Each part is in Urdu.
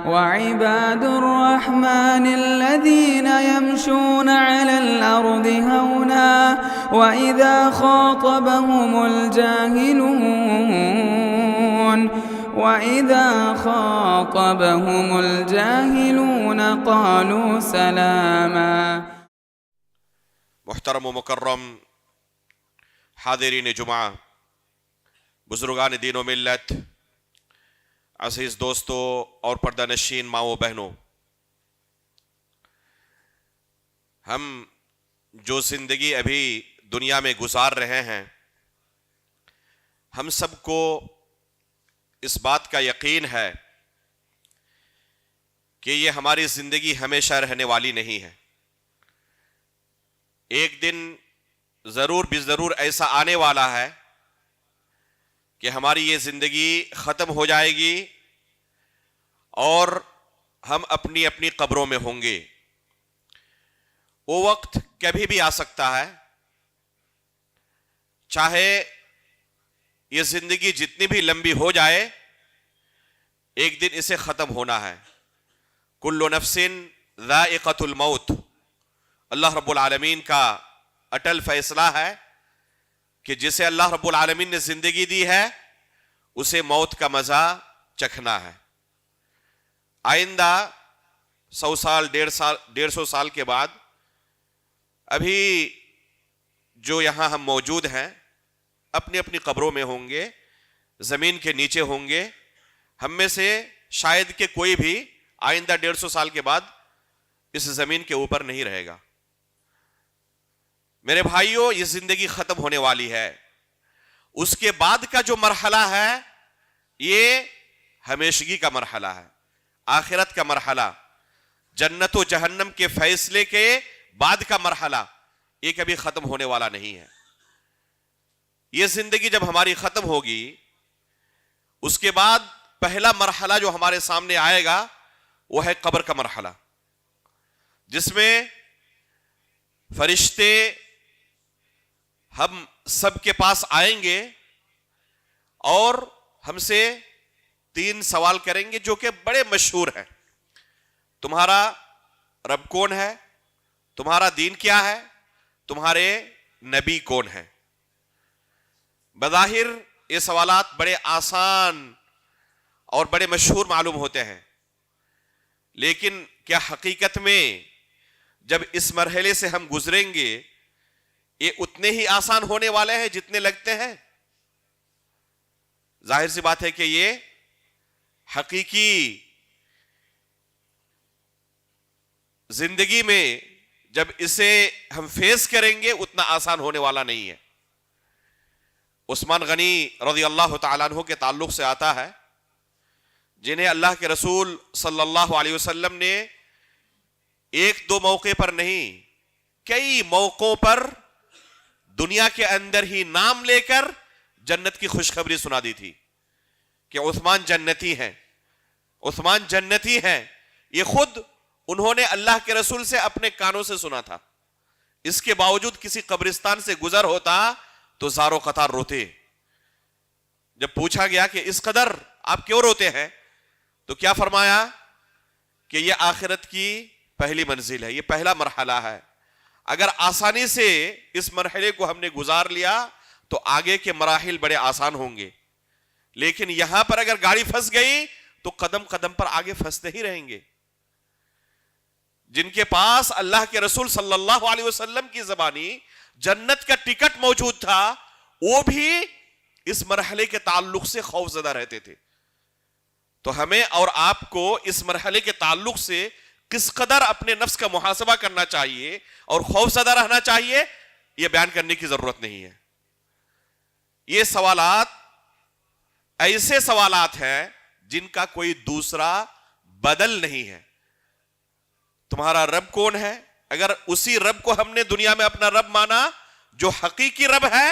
وعباد الرحمن الذين يمشون على الأرض هونا وإذا خاطبهم الجاهلون قالوا سلاما۔ محترم و مکرم حاضرین جمعہ، بزرگان دین و ملت، عزیز دوستو اور پردہ نشین ماؤں و بہنوں، ہم جو زندگی ابھی دنیا میں گزار رہے ہیں، ہم سب کو اس بات کا یقین ہے کہ یہ ہماری زندگی ہمیشہ رہنے والی نہیں ہے۔ ایک دن ضرور بضرور ایسا آنے والا ہے کہ ہماری یہ زندگی ختم ہو جائے گی اور ہم اپنی اپنی قبروں میں ہوں گے۔ وہ وقت کبھی بھی آ سکتا ہے، چاہے یہ زندگی جتنی بھی لمبی ہو جائے، ایک دن اسے ختم ہونا ہے۔ کل نفس ذائقۃ الموت، اللہ رب العالمین کا اٹل فیصلہ ہے کہ جسے اللہ رب العالمین نے زندگی دی ہے اسے موت کا مزہ چکھنا ہے۔ آئندہ 100 سال 150 سال کے بعد ابھی جو یہاں ہم موجود ہیں اپنی اپنی قبروں میں ہوں گے، زمین کے نیچے ہوں گے۔ ہم میں سے شاید کہ کوئی بھی آئندہ 150 سال کے بعد اس زمین کے اوپر نہیں رہے گا۔ میرے بھائیوں، یہ زندگی ختم ہونے والی ہے۔ اس کے بعد کا جو مرحلہ ہے یہ ہمیشگی کا مرحلہ ہے، آخرت کا مرحلہ، جنت و جہنم کے فیصلے کے بعد کا مرحلہ، یہ کبھی ختم ہونے والا نہیں ہے۔ یہ زندگی جب ہماری ختم ہوگی، اس کے بعد پہلا مرحلہ جو ہمارے سامنے آئے گا وہ ہے قبر کا مرحلہ، جس میں فرشتے ہم سب کے پاس آئیں گے اور ہم سے 3 سوال کریں گے جو کہ بڑے مشہور ہیں۔ تمہارا رب کون ہے؟ تمہارا دین کیا ہے؟ تمہارے نبی کون ہے؟ بظاہر یہ سوالات بڑے آسان اور بڑے مشہور معلوم ہوتے ہیں، لیکن کیا حقیقت میں جب اس مرحلے سے ہم گزریں گے یہ اتنے ہی آسان ہونے والے ہیں جتنے لگتے ہیں؟ ظاہر سی بات ہے کہ یہ حقیقی زندگی میں جب اسے ہم فیس کریں گے اتنا آسان ہونے والا نہیں ہے۔ عثمان غنی رضی اللہ تعالیٰ عنہ کے تعلق سے آتا ہے، جنہیں اللہ کے رسول صلی اللہ علیہ وسلم نے 1-2 موقع پر نہیں، کئی موقعوں پر دنیا کے اندر ہی نام لے کر جنت کی خوشخبری سنا دی تھی کہ عثمان جنتی ہیں، عثمان جنتی ہیں۔ یہ خود انہوں نے اللہ کے رسول سے اپنے کانوں سے سنا تھا۔ اس کے باوجود کسی قبرستان سے گزر ہوتا تو زاروں قطار روتے۔ جب پوچھا گیا کہ اس قدر آپ کیوں روتے ہیں تو کیا فرمایا کہ یہ آخرت کی پہلی منزل ہے، یہ پہلا مرحلہ ہے۔ اگر آسانی سے اس مرحلے کو ہم نے گزار لیا تو آگے کے مراحل بڑے آسان ہوں گے، لیکن یہاں پر اگر گاڑی پھنس گئی تو قدم قدم پر آگے پھنستے ہی رہیں گے۔ جن کے پاس اللہ کے رسول صلی اللہ علیہ وسلم کی زبانی جنت کا ٹکٹ موجود تھا، وہ بھی اس مرحلے کے تعلق سے خوف زدہ رہتے تھے۔ تو ہمیں اور آپ کو اس مرحلے کے تعلق سے کس قدر اپنے نفس کا محاسبہ کرنا چاہیے اور خوف زدہ رہنا چاہیے، یہ بیان کرنے کی ضرورت نہیں ہے۔ یہ سوالات ایسے سوالات ہیں جن کا کوئی دوسرا بدل نہیں ہے۔ تمہارا رب کون ہے؟ اگر اسی رب کو ہم نے دنیا میں اپنا رب مانا جو حقیقی رب ہے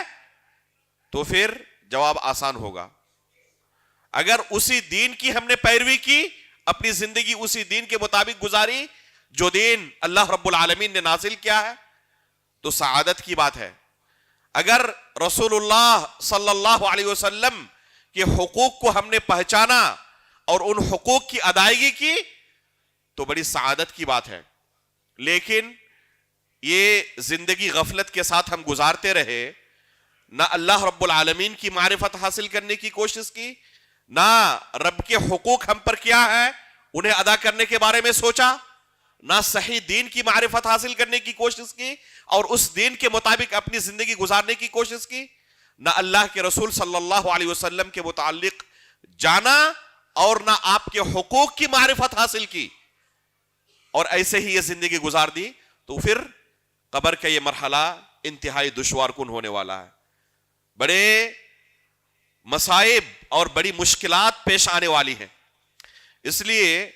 تو پھر جواب آسان ہوگا۔ اگر اسی دین کی ہم نے پیروی کی، اپنی زندگی اسی دین کے مطابق گزاری جو دین اللہ رب العالمین نے نازل کیا ہے، تو سعادت کی بات ہے۔ اگر رسول اللہ صلی اللہ علیہ وسلم کے حقوق کو ہم نے پہچانا، اور ان حقوق کی ادائیگی کی تو بڑی سعادت کی بات ہے. لیکن یہ زندگی غفلت کے ساتھ ہم گزارتے رہے, نہ اللہ رب العالمین کی معرفت حاصل کرنے کی کوشش کی, نہ رب کے حقوق ہم پر کیا ہے انہیں ادا کرنے کے بارے میں سوچا, نہ صحیح دین کی معرفت حاصل کرنے کی کوشش کی اور اس دین کے مطابق اپنی زندگی گزارنے کی کوشش کی, نہ اللہ کے رسول صلی اللہ علیہ وسلم کے متعلق جانا اور نہ آپ کے حقوق کی معرفت حاصل کی, اور ایسے ہی یہ زندگی گزار دی, تو پھر قبر کا یہ مرحلہ انتہائی دشوار کن ہونے والا ہے. بڑے مصائب اور بڑی مشکلات پیش آنے والی ہیں. اس لیے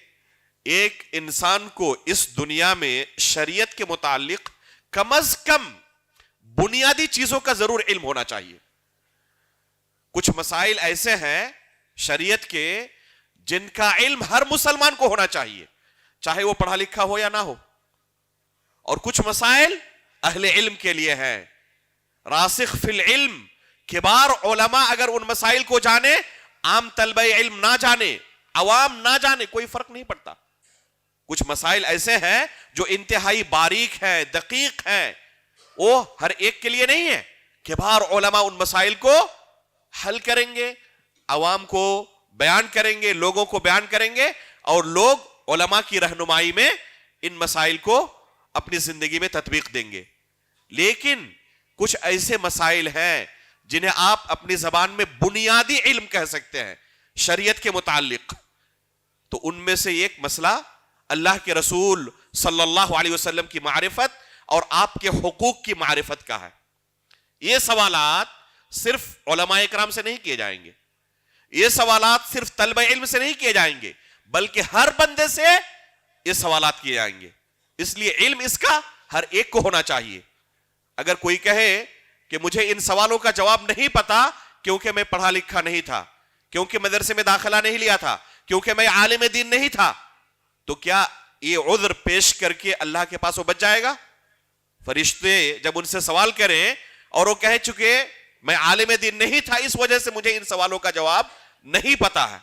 ایک انسان کو اس دنیا میں شریعت کے متعلق کم از کم بنیادی چیزوں کا ضرور علم ہونا چاہیے. کچھ مسائل ایسے ہیں شریعت کے جن کا علم ہر مسلمان کو ہونا چاہیے, چاہے وہ پڑھا لکھا ہو یا نہ ہو, اور کچھ مسائل اہل علم کے لیے ہیں. راسخ فی العلم کبار علماء اگر ان مسائل کو جانے, عام طلبہ علم نہ جانے, عوام نہ جانے, کوئی فرق نہیں پڑتا. کچھ مسائل ایسے ہیں جو انتہائی باریک ہیں, دقیق ہیں, وہ ہر ایک کے لیے نہیں ہے. کبار علماء ان مسائل کو حل کریں گے, عوام کو بیان کریں گے, لوگوں کو بیان کریں گے, اور لوگ علماء کی رہنمائی میں ان مسائل کو اپنی زندگی میں تطبیق دیں گے. لیکن کچھ ایسے مسائل ہیں جنہیں آپ اپنی زبان میں بنیادی علم کہہ سکتے ہیں شریعت کے متعلق. تو ان میں سے ایک مسئلہ اللہ کے رسول صلی اللہ علیہ وسلم کی معرفت اور آپ کے حقوق کی معرفت کا ہے. یہ سوالات صرف علماء اکرام سے نہیں کیے جائیں گے, یہ سوالات صرف طلبہ علم سے نہیں کیے جائیں گے, بلکہ ہر بندے سے یہ سوالات کیے جائیں گے. اس لیے علم اس کا ہر ایک کو ہونا چاہیے. اگر کوئی کہے کہ مجھے ان سوالوں کا جواب نہیں پتا کیونکہ میں پڑھا لکھا نہیں تھا, کیونکہ مدرسے میں داخلہ نہیں لیا تھا, کیونکہ میں عالم دین نہیں تھا, تو کیا یہ عذر پیش کر کے اللہ کے پاس وہ بچ جائے گا؟ فرشتے جب ان سے سوال کریں اور وہ کہہ چکے میں عالم دین نہیں تھا اس وجہ سے مجھے ان سوالوں کا جواب نہیں پتا ہے,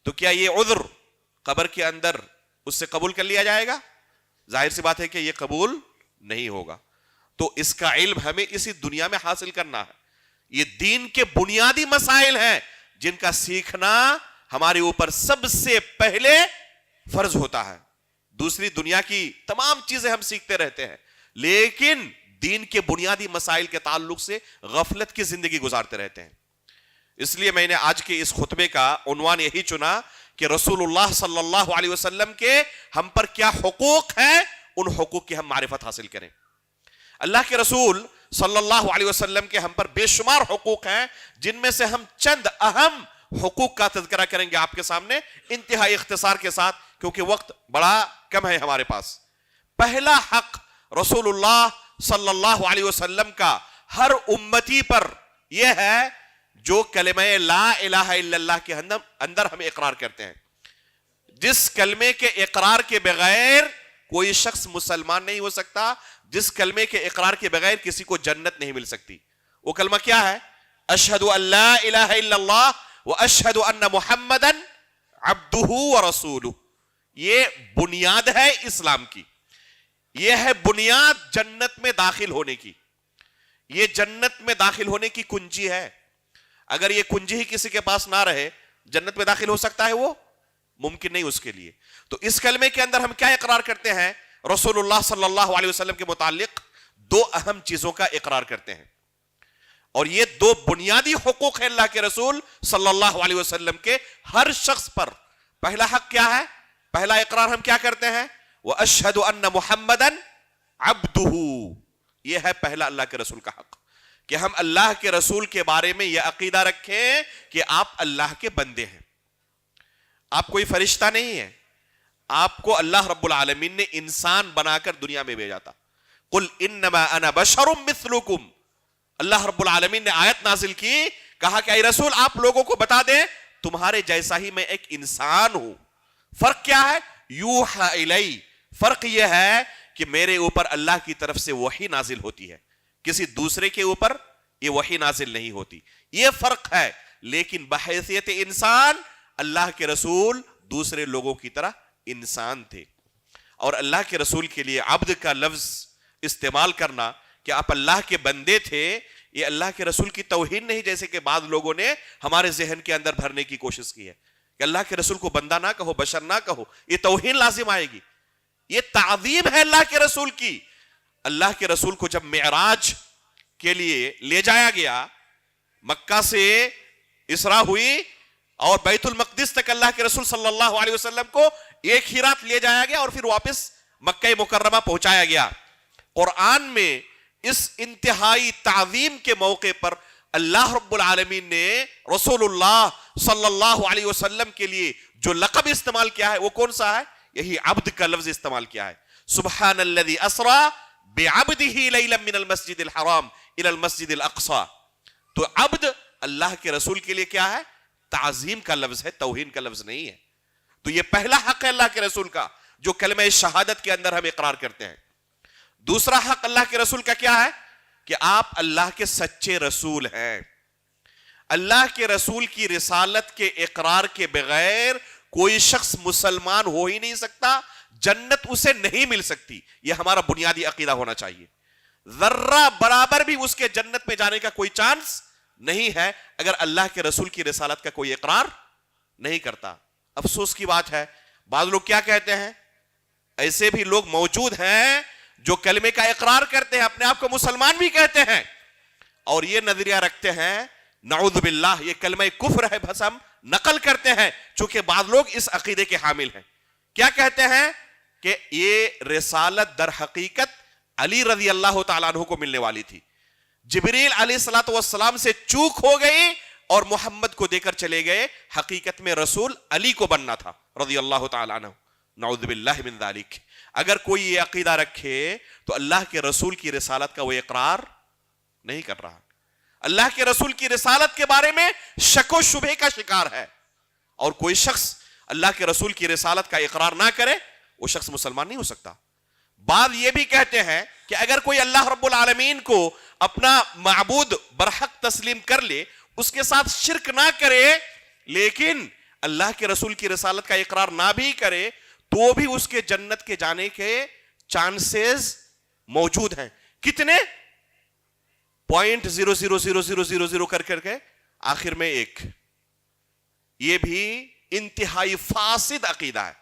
تو کیا یہ عذر قبر کے اندر اس سے قبول کر لیا جائے گا؟ ظاہر سی بات ہے کہ یہ قبول نہیں ہوگا. تو اس کا علم ہمیں اسی دنیا میں حاصل کرنا ہے. یہ دین کے بنیادی مسائل ہیں جن کا سیکھنا ہمارے اوپر سب سے پہلے فرض ہوتا ہے. دوسری دنیا کی تمام چیزیں ہم سیکھتے رہتے ہیں, لیکن دین کے بنیادی مسائل کے تعلق سے غفلت کی زندگی گزارتے رہتے ہیں. اس لیے میں نے آج کے اس خطبے کا عنوان یہی چنا کہ رسول اللہ صلی اللہ علیہ وسلم کے ہم پر کیا حقوق ہیں, ان حقوق کی ہم معرفت حاصل کریں. اللہ کے رسول صلی اللہ علیہ وسلم کے ہم پر بے شمار حقوق ہیں, جن میں سے ہم چند اہم حقوق کا تذکرہ کریں گے آپ کے سامنے انتہائی اختصار کے ساتھ, کیونکہ وقت بڑا کم ہے ہمارے پاس. پہلا حق رسول اللہ صلی اللہ علیہ وسلم کا ہر امتی پر یہ ہے جو کلمہ لا الہ الا اللہ کے اندر ہم اقرار کرتے ہیں. جس کلمے کے اقرار کے بغیر کوئی شخص مسلمان نہیں ہو سکتا, جس کلمے کے اقرار کے بغیر کسی کو جنت نہیں مل سکتی. وہ کلمہ کیا ہے؟ اشہد ان لا الہ الا اللہ واشہد ان محمدا عبدہ ورسولہ. یہ بنیاد ہے اسلام کی, یہ ہے بنیاد جنت میں داخل ہونے کی, یہ جنت میں داخل ہونے کی کنجی ہے. اگر یہ کنجی ہی کسی کے پاس نہ رہے, جنت میں داخل ہو سکتا ہے؟ وہ ممکن نہیں اس کے لیے. تو اس کلمے کے اندر ہم کیا اقرار کرتے ہیں؟ رسول اللہ صلی اللہ علیہ وسلم کے متعلق دو اہم چیزوں کا اقرار کرتے ہیں, اور یہ دو بنیادی حقوق ہیں اللہ کے رسول صلی اللہ علیہ وسلم کے ہر شخص پر. پہلا حق کیا ہے؟ پہلا اقرار ہم کیا کرتے ہیں؟ وَأَشْهَدُ أَنَّ مُحَمَّدًا عَبْدُهُ. یہ ہے پہلا اللہ کے رسول کا حق, کہ ہم اللہ کے رسول کے بارے میں یہ عقیدہ رکھیں کہ آپ اللہ کے بندے ہیں, آپ کوئی فرشتہ نہیں ہیں, آپ کو اللہ رب العالمین نے انسان بنا کر دنیا میں بھیجا تھا. قُلْ إِنَّمَا أَنَا بَشَرٌ مِثْلُكُمْ. اللہ رب العالمین نے آیت نازل کی, کہا کہ اے رسول آپ لوگوں کو بتا دیں تمہارے جیسا ہی میں ایک انسان ہوں. فرق کیا ہے؟ یوحا الی. فرق یہ ہے کہ میرے اوپر اللہ کی طرف سے وحی نازل ہوتی ہے, کسی دوسرے کے اوپر یہ وحی نازل نہیں ہوتی. یہ فرق ہے. لیکن بحیثیت انسان اللہ کے رسول دوسرے لوگوں کی طرح انسان تھے. اور اللہ کے رسول کے لیے عبد کا لفظ استعمال کرنا کہ آپ اللہ کے بندے تھے، یہ اللہ کے رسول کی توہین نہیں، جیسے کہ بعض لوگوں نے ہمارے ذہن کے اندر بھرنے کی کوشش کی ہے کہ اللہ کے رسول کو بندہ نہ کہو، بشر نہ کہو، یہ توہین لازم آئے گی. یہ تعظیم ہے اللہ کے رسول کی. اللہ کے رسول کو جب معراج کے لیے لے جایا گیا، مکہ سے اسراء ہوئی اور بیت المقدس تک اللہ کے رسول صلی اللہ علیہ وسلم کو ایک ہی رات لے جایا گیا اور پھر واپس مکہ مکرمہ پہنچایا گیا. قرآن میں اس انتہائی تعظیم کے موقع پر اللہ رب العالمین نے رسول اللہ صلی اللہ علیہ وسلم کے لیے جو لقب استعمال کیا ہے وہ کون سا ہے؟ یہی عبد کا لفظ استعمال کیا ہے. سبحان الذی اسرا بعبدہ لیلا من المسجد الحرام الى المسجد الاقصى. تو عبد اللہ کے رسول کے لیے کیا ہے؟ تعظیم کا لفظ ہے، توہین کا لفظ نہیں ہے. تو یہ پہلا حق ہے اللہ کے رسول کا جو کلمہ شہادت کے اندر ہم اقرار کرتے ہیں. دوسرا حق اللہ کے رسول کا کیا ہے؟ کہ آپ اللہ کے سچے رسول ہیں. اللہ کے رسول کی رسالت کے اقرار کے بغیر کوئی شخص مسلمان ہو ہی نہیں سکتا، جنت اسے نہیں مل سکتی. یہ ہمارا بنیادی عقیدہ ہونا چاہیے. ذرہ برابر بھی اس کے جنت میں جانے کا کوئی چانس نہیں ہے اگر اللہ کے رسول کی رسالت کا کوئی اقرار نہیں کرتا. افسوس کی بات ہے، بعض لوگ کیا کہتے ہیں، ایسے بھی لوگ موجود ہیں جو کلمے کا اقرار کرتے ہیں، اپنے آپ کو مسلمان بھی کہتے ہیں اور یہ نظریہ رکھتے ہیں نعوذ باللہ یہ کلمہ کفر ہے، بس ہم نقل کرتے ہیں. چونکہ بعض لوگ اس عقیدے کے حامل ہیں. کیا کہتے ہیں کہ یہ رسالت در حقیقت علی رضی اللہ تعالیٰ عنہ کو ملنے والی تھی، جبریل علیہ الصلوۃ والسلام سے چوک ہو گئی اور محمد کو دے کر چلے گئے، حقیقت میں رسول علی کو بننا تھا رضی اللہ تعالیٰ عنہ. نعوذ باللہ من ذالک. اگر کوئی یہ عقیدہ رکھے تو اللہ کے رسول کی رسالت کا وہ اقرار نہیں کر رہا، اللہ کے رسول کی رسالت کے بارے میں شک و شبہ کا شکار ہے. اور کوئی شخص اللہ کے رسول کی رسالت کا اقرار نہ کرے وہ شخص مسلمان نہیں ہو سکتا. بعض یہ بھی کہتے ہیں کہ اگر کوئی اللہ رب العالمین کو اپنا معبود برحق تسلیم کر لے، اس کے ساتھ شرک نہ کرے، لیکن اللہ کے رسول کی رسالت کا اقرار نہ بھی کرے، تو بھی اس کے جنت کے جانے کے چانسز موجود ہیں. کتنے؟ 0.000000 کر کے آخر میں 1. یہ بھی انتہائی فاسد عقیدہ ہے.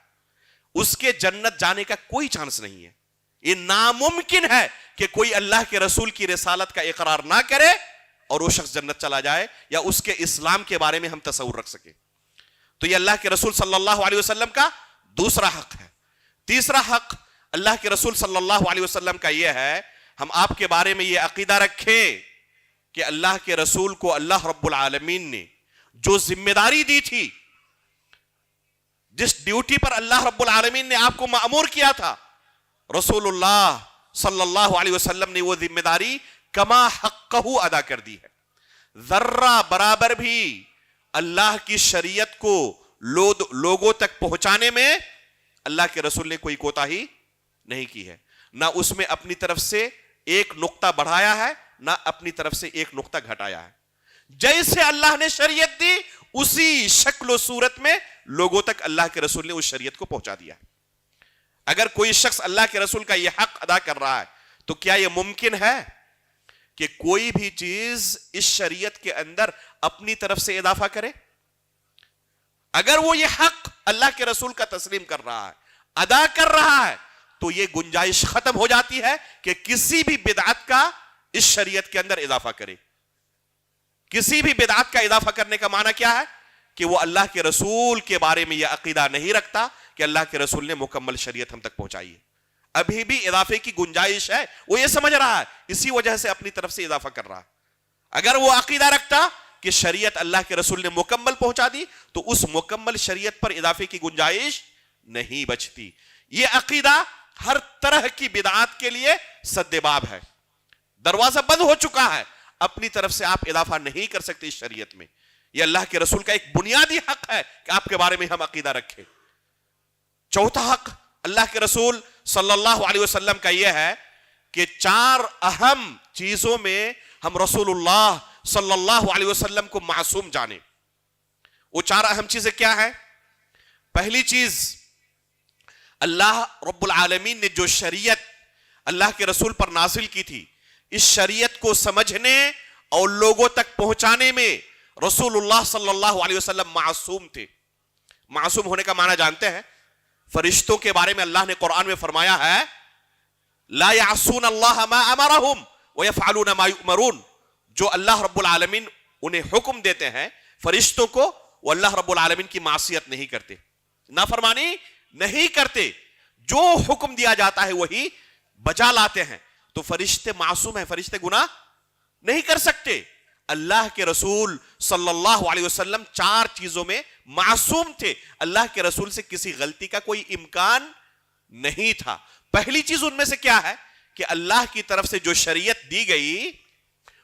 اس کے جنت جانے کا کوئی چانس نہیں ہے. یہ ناممکن ہے کہ کوئی اللہ کے رسول کی رسالت کا اقرار نہ کرے اور وہ شخص جنت چلا جائے یا اس کے اسلام کے بارے میں ہم تصور رکھ سکیں. تو یہ اللہ کے رسول صلی اللہ علیہ وسلم کا دوسرا حق ہے. تیسرا حق اللہ کے رسول صلی اللہ علیہ وسلم کا یہ ہے، ہم آپ کے بارے میں یہ عقیدہ رکھیں کہ اللہ کے رسول کو اللہ رب العالمین نے جو ذمہ داری دی تھی، جس ڈیوٹی پر اللہ رب العالمین نے آپ کو مأمور کیا تھا، رسول اللہ صلی اللہ علیہ وسلم نے وہ ذمہ داری کما حقہ ادا کر دی ہے. ذرہ برابر بھی اللہ کی شریعت کو لوگوں تک پہنچانے میں اللہ کے رسول نے کوئی کوتاہی نہیں کی ہے. نہ اس میں اپنی طرف سے ایک نقطہ بڑھایا ہے، نہ اپنی طرف سے ایک نقطہ گھٹایا ہے. جیسے اللہ نے شریعت دی اسی شکل و صورت میں لوگوں تک اللہ کے رسول نے اس شریعت کو پہنچا دیا. اگر کوئی شخص اللہ کے رسول کا یہ حق ادا کر رہا ہے تو کیا یہ ممکن ہے کہ کوئی بھی چیز اس شریعت کے اندر اپنی طرف سے اضافہ کرے؟ اگر وہ یہ حق اللہ کے رسول کا تسلیم کر رہا ہے، ادا کر رہا ہے، تو یہ گنجائش ختم ہو جاتی ہے کہ کسی بھی بدعت کا اس شریعت کے اندر اضافہ کرے. کسی بھی بدعت کا اضافہ کرنے کا معنی کیا ہے؟ کہ وہ اللہ کے رسول کے بارے میں یہ عقیدہ نہیں رکھتا کہ اللہ کے رسول نے مکمل شریعت ہم تک پہنچائی ہے. ابھی بھی اضافے کی گنجائش ہے، وہ یہ سمجھ رہا ہے، اسی وجہ سے اپنی طرف سے اضافہ کر رہا ہے. اگر وہ عقیدہ رکھتا کہ شریعت اللہ کے رسول نے مکمل پہنچا دی تو اس مکمل شریعت پر اضافے کی گنجائش نہیں بچتی. یہ عقیدہ ہر طرح کی بدعات کے لیے سد باب ہے، دروازہ بند ہو چکا ہے. اپنی طرف سے آپ اضافہ نہیں کر سکتے اس شریعت میں. یہ اللہ کے رسول کا ایک بنیادی حق ہے کہ آپ کے بارے میں ہم عقیدہ رکھیں. چوتھا حق اللہ کے رسول صلی اللہ علیہ وسلم کا یہ ہے کہ 4 اہم چیزوں میں ہم رسول اللہ صلی اللہ علیہ وسلم کو معصوم جانیں. وہ 4 اہم چیزیں کیا ہیں؟ پہلی چیز، اللہ رب العالمین نے جو شریعت اللہ کے رسول پر نازل کی تھی، اس شریعت کو سمجھنے اور لوگوں تک پہنچانے میں رسول اللہ صلی اللہ علیہ وسلم معصوم تھے۔ معصوم ہونے کا معنی جانتے ہیں؟ فرشتوں کے بارے میں اللہ نے قرآن میں فرمایا ہے لا یعصون اللہ ما امرہم ویفعلون ما یؤمرون، جو اللہ رب العالمین انہیں حکم دیتے ہیں فرشتوں کو، وہ اللہ رب العالمین کی معصیت نہیں کرتے، نافرمانی نہیں کرتے، جو حکم دیا جاتا ہے وہی بجا لاتے ہیں۔ تو فرشتے معصوم ہیں، فرشتے گناہ نہیں کر سکتے۔ اللہ کے رسول صلی اللہ علیہ وسلم 4 چیزوں میں معصوم تھے، اللہ کے رسول سے کسی غلطی کا کوئی امکان نہیں تھا۔ پہلی چیز ان میں سے کیا ہے کہ اللہ کی طرف سے جو شریعت دی گئی،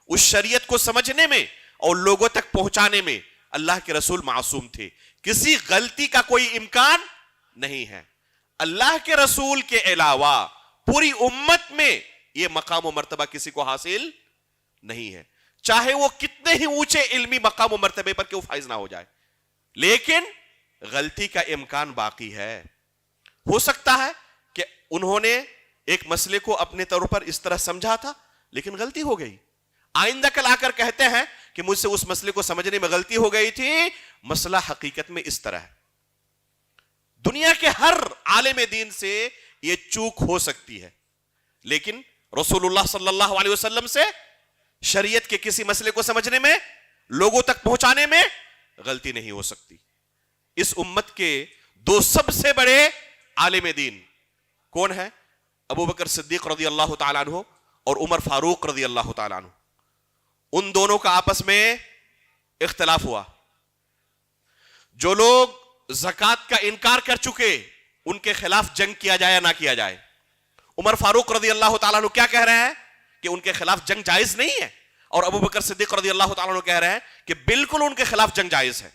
اس شریعت کو سمجھنے میں اور لوگوں تک پہنچانے میں اللہ کے رسول معصوم تھے، کسی غلطی کا کوئی امکان نہیں ہے۔ اللہ کے رسول کے علاوہ پوری امت میں یہ مقام و مرتبہ کسی کو حاصل نہیں ہے، چاہے وہ کتنے ہی اونچے علمی مقام و مرتبے پر کہ وہ فائز نہ ہو جائے، لیکن غلطی کا امکان باقی ہے۔ ہو سکتا ہے کہ انہوں نے ایک مسئلے کو اپنے طور پر اس طرح سمجھا تھا لیکن غلطی ہو گئی، آئندہ کل آ کر کہتے ہیں کہ مجھ سے اس مسئلے کو سمجھنے میں غلطی ہو گئی تھی، مسئلہ حقیقت میں اس طرح ہے۔ دنیا کے ہر عالم دین سے یہ چوک ہو سکتی ہے، لیکن رسول اللہ صلی اللہ علیہ وسلم سے شریعت کے کسی مسئلے کو سمجھنے میں، لوگوں تک پہنچانے میں غلطی نہیں ہو سکتی۔ اس امت کے 2 سب سے بڑے عالم دین کون ہیں؟ ابو بکر صدیق رضی اللہ تعالیٰ عنہ اور عمر فاروق رضی اللہ تعالیٰ عنہ۔ ان دونوں کا آپس میں اختلاف ہوا۔ جو لوگ زکوٰۃ کا انکار کر چکے ان کے خلاف جنگ کیا جائے یا نہ کیا جائے؟ عمر فاروق رضی اللہ تعالیٰ عنہ کیا کہہ رہے ہیں کہ ان کے خلاف جنگ جائز نہیں ہے، اور ابو بکر صدیق رضی اللہ تعالیٰ عنہ کہہ رہے ہیں کہ بالکل ان کے خلاف جنگ جائز ہے۔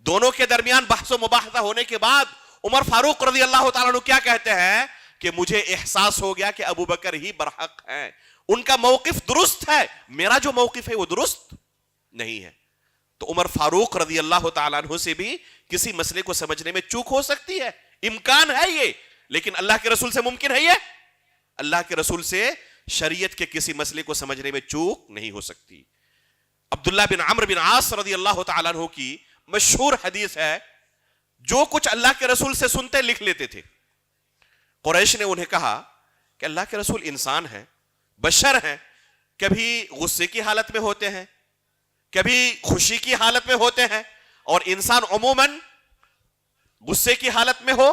دونوں کے درمیان بحث و مباحثہ ہونے کے بعد عمر فاروق رضی اللہ تعالیٰ عنہ کیا کہتے ہیں کہ مجھے احساس ہو گیا کہ ابو بکر ہی برحق ہیں، ان کا موقف درست ہے، میرا جو موقف ہے وہ درست نہیں ہے۔ تو عمر فاروق رضی اللہ تعالیٰ عنہ سے بھی کسی مسئلے کو سمجھنے میں چوک ہو سکتی ہے، امکان ہے یہ، لیکن اللہ کے رسول سے ممکن ہے یہ؟ اللہ کے رسول سے شریعت کے کسی مسئلے کو سمجھنے میں چوک نہیں ہو سکتی۔ عبداللہ بن عمرو بن عاص رضی اللہ تعالیٰ عنہ کی مشہور حدیث ہے، جو کچھ اللہ کے رسول سے سنتے لکھ لیتے تھے۔ قریش نے انہیں کہا کہ اللہ کے رسول انسان ہیں، بشر ہیں، کبھی غصے کی حالت میں ہوتے ہیں، کبھی خوشی کی حالت میں ہوتے ہیں، اور انسان عموماً غصے کی حالت میں ہو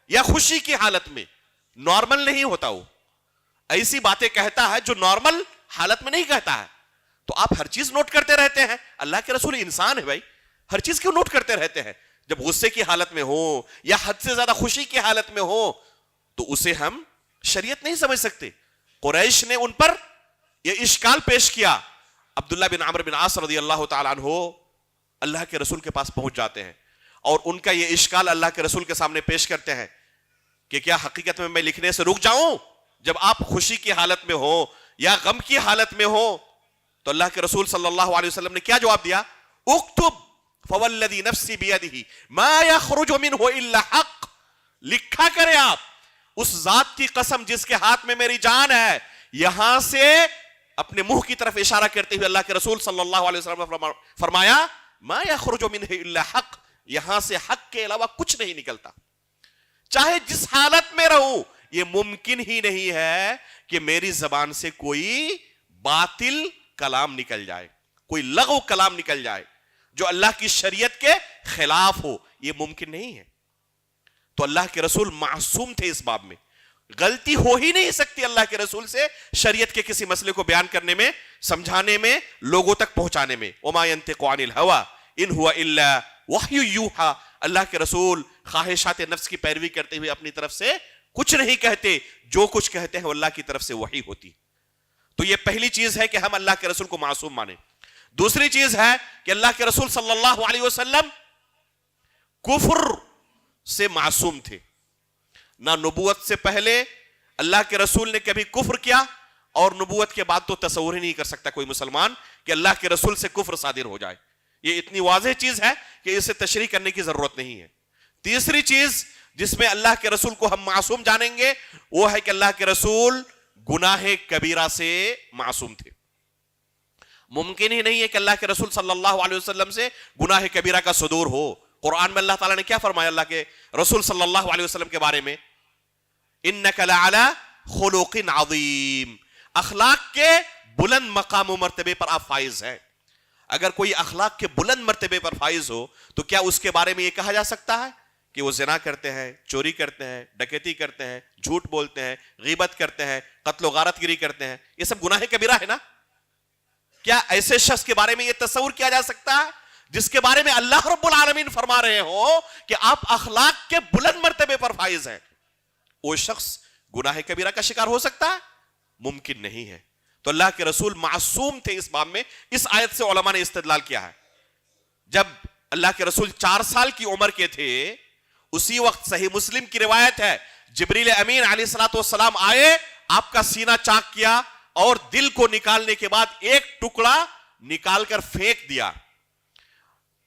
یا خوشی کی حالت میں نارمل نہیں ہوتا، وہ ایسی باتیں کہتا ہے جو نارمل حالت میں نہیں کہتا ہے۔ تو آپ ہر چیز نوٹ کرتے رہتے ہیں، اللہ کے رسول انسان ہے بھائی، ہر چیز کیوں نوٹ کرتے رہتے ہیں؟ جب غصے کی حالت میں ہو یا حد سے زیادہ خوشی کی حالت میں ہو تو اسے ہم شریعت نہیں سمجھ سکتے۔ قریش نے ان پر یہ اشکال پیش کیا۔ عبداللہ بن عمرو بن عاص رضی اللہ تعالیٰ عنہ اللہ کے رسول کے پاس پہنچ جاتے ہیں اور ان کا یہ اشکال اللہ کے رسول کے سامنے پیش کرتے ہیں کہ کیا حقیقت میں لکھنے سے رک جاؤں جب آپ خوشی کی حالت میں ہو یا غم کی حالت میں ہو؟ تو اللہ کے رسول صلی اللہ علیہ وسلم نے کیا جواب دیا؟ اکتب فوالذی نفسی بیدہ ما یخرج منہ الا حق، لکھا کرے آپ، اس ذات کی قسم جس کے ہاتھ میں میری جان ہے۔ یہاں سے اپنے منہ کی طرف اشارہ کرتے ہوئے اللہ کے رسول صلی اللہ علیہ وسلم نے فرمایا ما یخرج منہ الا حق، یہاں سے حق کے علاوہ کچھ نہیں نکلتا۔ چاہے جس حالت میں رہوں، یہ ممکن ہی نہیں ہے کہ میری زبان سے کوئی باطل کلام نکل جائے، کوئی لغو کلام نکل جائے جو اللہ کی شریعت کے خلاف ہو، یہ ممکن نہیں ہے۔ تو اللہ کے رسول معصوم تھے اس باب میں، غلطی ہو ہی نہیں سکتی اللہ کے رسول سے شریعت کے کسی مسئلے کو بیان کرنے میں، سمجھانے میں، لوگوں تک پہنچانے میں۔ وما ينطق عن الهوى ان هو الا وحی یوحى، اللہ کے رسول خواہشات نفس کی پیروی کرتے ہوئے اپنی طرف سے کچھ نہیں کہتے، جو کچھ کہتے ہیں وہ اللہ کی طرف سے وحی ہوتی۔ تو یہ پہلی چیز ہے کہ ہم اللہ کے رسول کو معصوم مانیں۔ دوسری چیز ہے کہ اللہ کے رسول صلی اللہ علیہ وسلم کفر سے معصوم تھے، نہ نبوت سے پہلے اللہ کے رسول نے کبھی کفر کیا، اور نبوت کے بعد تو تصور ہی نہیں کر سکتا کوئی مسلمان کہ اللہ کے رسول سے کفر صادر ہو جائے۔ یہ اتنی واضح چیز ہے کہ اسے تشریح کرنے کی ضرورت نہیں ہے. تیسری چیز جس میں اللہ کے رسول کو ہم معصوم جانیں گے وہ ہے کہ اللہ کے رسول گناہ کبیرہ سے معصوم تھے. ممکن ہی نہیں ہے کہ اللہ کے رسول صلی اللہ علیہ وسلم سے گناہ کبیرہ کا صدور ہو. قرآن میں اللہ تعالیٰ نے کیا فرمایا اللہ کے رسول صلی اللہ علیہ وسلم کے بارے میں؟ انک لعلی خلق عظیم، اخلاق کے بلند مقام و مرتبے پر آپ فائز ہیں. اگر کوئی اخلاق کے بلند مرتبے پر فائز ہو تو کیا اس کے بارے میں یہ کہا جا سکتا ہے کہ وہ زنا کرتے ہیں، چوری کرتے ہیں، ڈکیتی کرتے ہیں، جھوٹ بولتے ہیں، غیبت کرتے ہیں، قتل و غارت گری کرتے ہیں؟ یہ سب گناہ کبیرہ ہے نا. کیا ایسے شخص کے بارے میں یہ تصور کیا جا سکتا ہے جس کے بارے میں اللہ رب العالمین فرما رہے ہو کہ آپ اخلاق کے بلند مرتبے پر فائز ہیں، وہ شخص گناہ کبیرہ کا شکار ہو سکتا ہے؟ ممکن نہیں ہے. تو اللہ کے رسول معصوم تھے اس باب میں. اس آیت سے علماء نے استدلال کیا ہے. جب اللہ کے رسول 4 سال کی عمر کے تھے اسی وقت صحیح مسلم کی روایت ہے جبریل امین علیہ الصلوۃ والسلام آئے، آپ کا سینہ چاک کیا اور دل کو نکالنے کے بعد ایک ٹکڑا نکال کر پھینک دیا.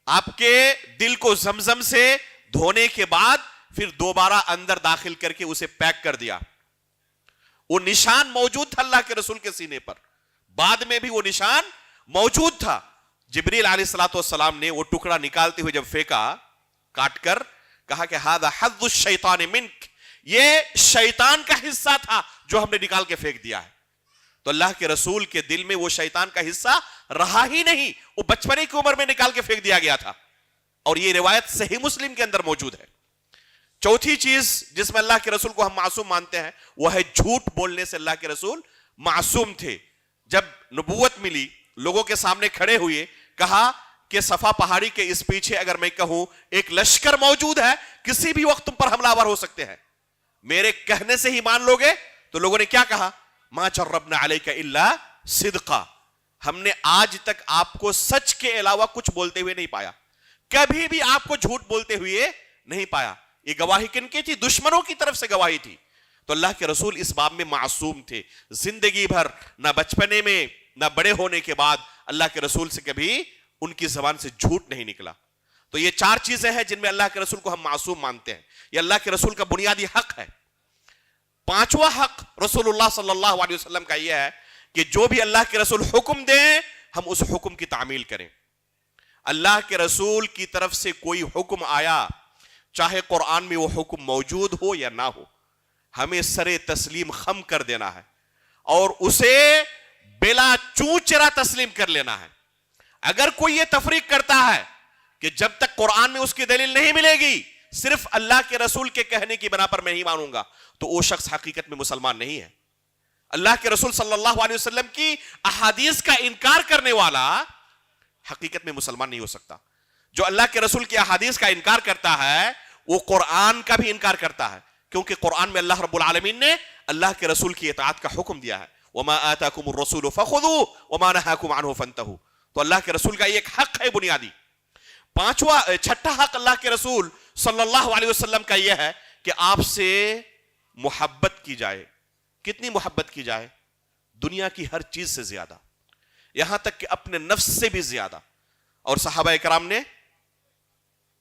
آپ کے دل کو زمزم سے دھونے کے بعد پھر دوبارہ اندر داخل کر کے اسے پیک کر دیا. وہ نشان موجود تھا اللہ کے رسول کے سینے پر، بعد میں بھی وہ نشان موجود تھا. جبریل علیہ الصلوۃ والسلام نے وہ ٹکڑا نکالتے ہوئے جب پھینکا، کاٹ کر کہا کہ ھذا حظ الشیطان منک، یہ شیطان کا حصہ تھا جو ہم نے نکال کے پھینک دیا ہے. تو اللہ کے رسول کے دل میں وہ شیطان کا حصہ رہا ہی نہیں، وہ بچپنے کی عمر میں نکال کے پھینک دیا گیا تھا. اور یہ روایت صحیح مسلم کے اندر موجود ہے. چوتھی چیز جس میں اللہ کے رسول کو ہم معصوم مانتے ہیں وہ ہے جھوٹ بولنے سے اللہ کے رسول معصوم تھے. جب نبوت ملی لوگوں کے سامنے کھڑے ہوئے، کہا کہ صفا پہاڑی کے اس پیچھے اگر میں کہوں ایک لشکر موجود ہے، کسی بھی وقت تم پر حملہ آور ہو سکتے ہیں، میرے کہنے سے ہی مان لوگے؟ تو لوگوں نے کیا کہا؟ ما جربنا علیک الا صدقا، ہم نے آج تک آپ کو سچ کے علاوہ کچھ بولتے ہوئے نہیں پایا، کبھی بھی آپ کو جھوٹ بولتے ہوئے نہیں پایا. یہ گواہی کن کی تھی؟ دشمنوں کی طرف سے گواہی تھی. تو اللہ کے رسول اس باب میں معصوم تھے. زندگی بھر نہ بچپنے میں نہ بڑے ہونے کے بعد اللہ کے رسول سے کبھی ان کی زبان سے جھوٹ نہیں نکلا. تو یہ 4 چیزیں ہیں جن میں اللہ کے رسول کو ہم معصوم مانتے ہیں. یہ اللہ کے رسول کا بنیادی حق ہے. 5واں حق رسول اللہ صلی اللہ علیہ وسلم کا یہ ہے کہ جو بھی اللہ کے رسول حکم دیں ہم اس حکم کی تعمیل کریں. اللہ کے رسول کی طرف سے کوئی حکم آیا، چاہے قرآن میں وہ حکم موجود ہو یا نہ ہو، ہمیں سر تسلیم خم کر دینا ہے اور اسے بلا چوں چرا تسلیم کر لینا ہے. اگر کوئی یہ تفریق کرتا ہے کہ جب تک قرآن میں اس کی دلیل نہیں ملے گی صرف اللہ کے رسول کے کہنے کی بنا پر میں ہی مانوں گا، تو وہ شخص حقیقت میں مسلمان نہیں ہے. اللہ کے رسول صلی اللہ علیہ وسلم کی احادیث کا انکار کرنے والا حقیقت میں مسلمان نہیں ہو سکتا. جو اللہ کے رسول کی احادیث کا انکار کرتا ہے وہ قرآن کا بھی انکار کرتا ہے، کیونکہ قرآن میں اللہ رب العالمین نے اللہ کے رسول کی اطاعت کا حکم دیا ہے. وما آتاکم الرسول فخذوه وما نهاکم عنه فانتهوا. تو اللہ کے رسول کا یہ ایک حق ہے بنیادی. چھٹا حق اللہ کے رسول صلی اللہ علیہ وسلم کا یہ ہے کہ آپ سے محبت کی جائے. کتنی محبت کی جائے؟ دنیا کی ہر چیز سے زیادہ، یہاں تک کہ اپنے نفس سے بھی زیادہ. اور صحابہ کرام نے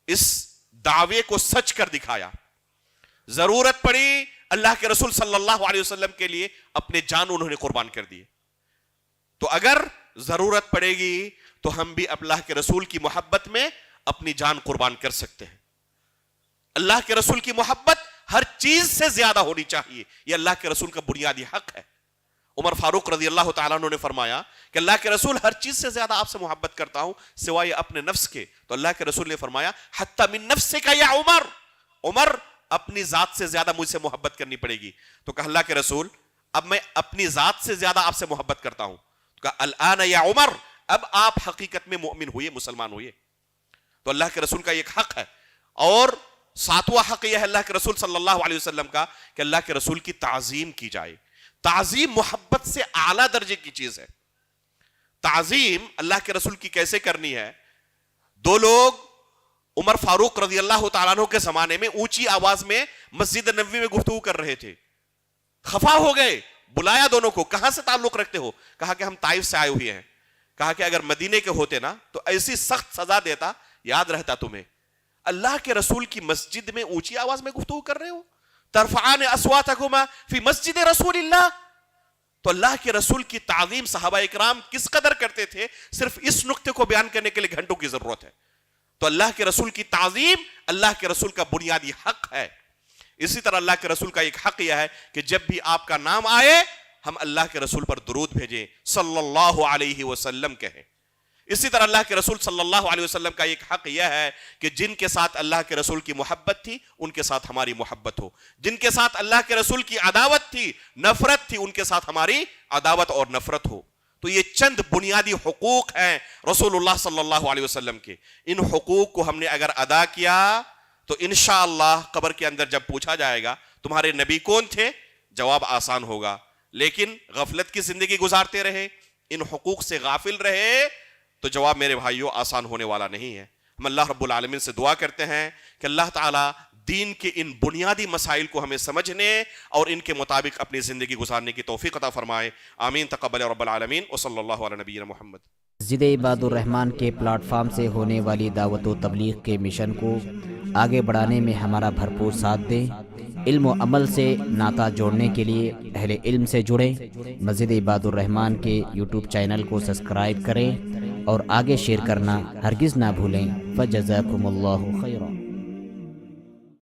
اس دعوے کو سچ کر دکھایا. ضرورت پڑی اللہ کے رسول صلی اللہ علیہ وسلم کے لیے اپنے جان انہوں نے قربان کر دیے. تو اگر ضرورت پڑے گی تو ہم بھی اللہ کے رسول کی محبت میں اپنی جان قربان کر سکتے ہیں. اللہ کے رسول کی محبت ہر چیز سے زیادہ ہونی چاہیے، یہ اللہ کے رسول کا بنیادی حق ہے. عمر فاروق رضی اللہ تعالیٰ عنہ نے فرمایا کہ اللہ کے رسول ہر چیز سے زیادہ آپ سے محبت کرتا ہوں سوائے اپنے نفس کے. تو اللہ کے رسول نے فرمایا حتی من نفسک یا عمر، عمر اپنی ذات سے زیادہ مجھ سے محبت کرنی پڑے گی. تو کہا اللہ کے رسول اب میں اپنی ذات سے زیادہ آپ سے محبت کرتا ہوں. تو کہا الآن یا عمر، اب آپ حقیقت میں مؤمن ہوئے، مسلمان ہوئے. تو اللہ کے رسول کا ایک حق ہے. اور 7واں حق یہ ہے اللہ کے رسول صلی اللہ علیہ وسلم کا کہ اللہ کے رسول کی تعظیم کی جائے. تعظیم محبت سے اعلیٰ درجے کی چیز ہے. تعظیم اللہ کے رسول کی کیسے کرنی ہے؟ 2 لوگ عمر فاروق رضی اللہ تعالیٰ عنہ کے زمانے میں اونچی آواز میں مسجد نبوی میں گفتگو کر رہے تھے. خفا ہو گئے، بلایا دونوں کو، کہاں سے تعلق رکھتے ہو؟ کہا کہ ہم طائف سے آئے ہوئے ہیں. کہا کہ اگر مدینے کے ہوتے نا تو ایسی سخت سزا دیتا، یاد رہتا تمہیں اللہ کے رسول کی مسجد میں اونچی آواز میں گفتگو کر رہے ہو، ترفعان اصواتکما فی مسجد رسول اللہ. تو اللہ کے رسول کی تعظیم صحابہ اکرام کس قدر کرتے تھے، صرف اس نقطے کو بیان کرنے کے لیے گھنٹوں کی ضرورت ہے. تو اللہ کے رسول کی تعظیم اللہ کے رسول کا بنیادی حق ہے. اسی طرح اللہ کے رسول کا ایک حق یہ ہے کہ جب بھی آپ کا نام آئے ہم اللہ کے رسول پر درود بھیجیں، صلی اللہ علیہ وسلم کہیں. اسی طرح اللہ کے رسول صلی اللہ علیہ وسلم کا ایک حق یہ ہے کہ جن کے ساتھ اللہ کے رسول کی محبت تھی ان کے ساتھ ہماری محبت ہو، جن کے ساتھ اللہ کے رسول کی عداوت تھی، نفرت تھی، ان کے ساتھ ہماری عداوت اور نفرت ہو. تو یہ چند بنیادی حقوق ہیں رسول اللہ صلی اللہ علیہ وسلم کے. ان حقوق کو ہم نے اگر ادا کیا تو انشاءاللہ قبر کے اندر جب پوچھا جائے گا تمہارے نبی کون تھے، جواب آسان ہوگا. لیکن غفلت کی زندگی گزارتے رہے، ان حقوق سے غافل رہے تو جواب میرے بھائیوں آسان ہونے والا نہیں ہے. ہم اللہ رب العالمین سے دعا کرتے ہیں کہ اللہ تعالیٰ دین کے ان بنیادی مسائل کو ہمیں سمجھنے اور ان کے مطابق اپنی زندگی گزارنے کی توفیق عطا فرمائے. آمین تقبل رب العالمین وصلی اللہ علی نبینا محمد. مسجد عباد الرحمن کے پلیٹ فارم سے ہونے والی دعوت و تبلیغ کے مشن کو آگے بڑھانے میں ہمارا بھرپور ساتھ دیں. علم و عمل سے ناطہ جوڑنے کے لیے اہل علم سے جڑیں. مسجد عباد الرحمن کے یوٹیوب چینل کو سبسکرائب کریں اور آگے شیئر کرنا ہرگز نہ بھولیں. فجزاکم اللہ خیرا.